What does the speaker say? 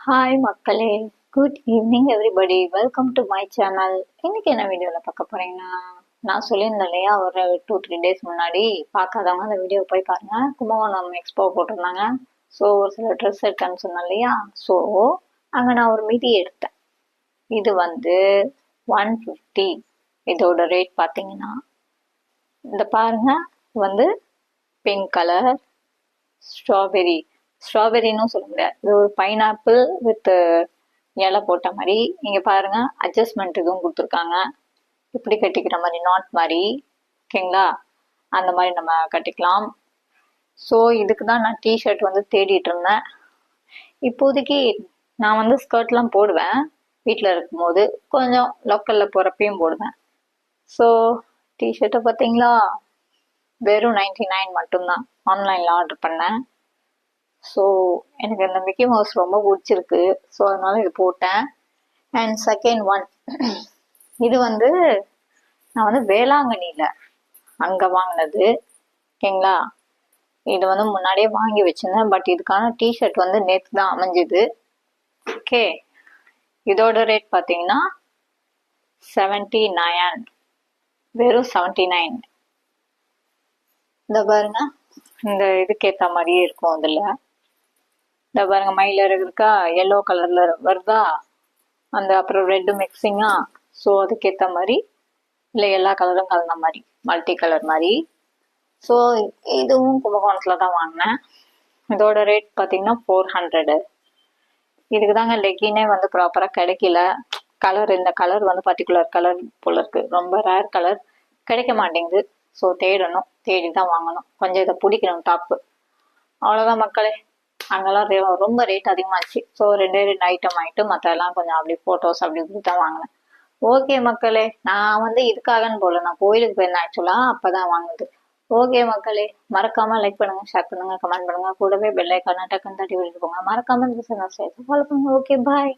Hi மக்களே, good evening everybody. Welcome to my channel. இன்னைக்கு என்ன வீடியோவில் பார்க்க போறீங்கன்னா, நான் சொல்லியிருந்தேன் இல்லையா, ஒரு 2-3 டேஸ் முன்னாடி பார்க்காதவங்க அந்த வீடியோ போய் பாருங்க. கும்பகோணம் எக்ஸ்போ போட்டிருந்தாங்க. ஸோ ஒரு சில ட்ரெஸ் எடுத்தேன்னு சொன்னேன் இல்லையா, ஸோ அங்கே நான் ஒரு மிடி எடுத்தேன். இது வந்து 150. இதோட ரேட் பார்த்தீங்கன்னா இந்த பாருங்க, வந்து பிங்க் கலர் ஸ்ட்ராபெரின்னு சொல்ல முடியாது, இது ஒரு பைனாப்பிள் வித் இலை போட்ட மாதிரி. இங்க பாருங்க, அட்ஜஸ்ட்மெண்ட் இதுவும் கொடுத்துருக்காங்க. இப்படி கட்டிக்கிற மாதிரி நாட் மாதிரி, ஓகேங்களா? அந்த மாதிரி நம்ம கட்டிக்கலாம். ஸோ இதுக்கு தான் நான் டிஷர்ட் வந்து தேடிட்டு இருந்தேன். இப்போதைக்கு நான் வந்து ஸ்கர்ட்லாம் போடுவேன் வீட்டில் இருக்கும்போது, கொஞ்சம் லோக்கலில் போகிறப்பையும் போடுவேன். ஸோ டிஷர்ட்டை பார்த்தீங்களா, வெறும் 99 மட்டும்தான். ஆன்லைனில் ஆர்டர் பண்ணேன். ஸோ எனக்கு இந்த மிக்கி மவுஸ் ரொம்ப பிடிச்சிருக்கு. ஸோ அதனால இது போட்டேன். அண்ட் செகண்ட் ஒன், இது வந்து நான் வந்து வேளாங்கண்ணியில் அங்கே வாங்கினது, ஓகேங்களா? இது வந்து முன்னாடியே வாங்கி வச்சிருந்தேன். பட் இதுக்கான டிஷர்ட் வந்து நேற்று தான் அமைஞ்சுது. ஓகே, இதோட ரேட் பார்த்தீங்கன்னா 79, வெறும் 79. இந்த பாருங்க, இந்த இதுக்கேற்ற மாதிரியே இருக்கும். அதில் இந்த பாருங்க, மயிலர் இருக்கா, எல்லோ கலர்ல வருதா, அந்த அப்புறம் ரெட்டு மிக்சிங்கா. ஸோ அதுக்கேற்ற மாதிரி, இல்லை எல்லா கலரும் கலந்த மாதிரி, மல்டி கலர் மாதிரி. ஸோ இதுவும் கும்பகோணத்தில் தான் வாங்கினேன். இதோட ரேட் பார்த்தீங்கன்னா 400. இதுக்கு தாங்க லெக்கினே வந்து ப்ராப்பராக கிடைக்கல. கலர், இந்த கலர் வந்து பர்டிகுலர் கலர் போல இருக்கு, ரொம்ப ரேர் கலர், கிடைக்க மாட்டேங்குது. ஸோ தேடணும், தேடி தான் வாங்கணும். கொஞ்சம் இதை பிடிக்கணும் டாப்பு. அவ்வளோதான் மக்களே. அங்கெல்லாம் ரொம்ப ரேட் அதிகமாச்சு. ஸோ ரெண்டு ஐட்டம் ஆகிட்டு மற்றெல்லாம் கொஞ்சம் அப்படி ஃபோட்டோஸ் அப்படி இப்படி தான் வாங்கினேன். ஓகே மக்களே, நான் வந்து இதுக்காகன்னு போல, நான் கோயிலுக்கு போயிருந்தேன் ஆக்சுவலாக, அப்போ தான் வாங்குது. ஓகே மக்களே, மறக்காம லைக் பண்ணுங்க, ஷேர் பண்ணுங்க, கமெண்ட் பண்ணுங்க, கூடவே பெல் ஐக்கான டக்குன்னு தட்டி விட்டுட்டு போங்க. மறக்காம இந்த சேனல் ஃபாலோ பண்ணுங்க. ஓகே, பாய்.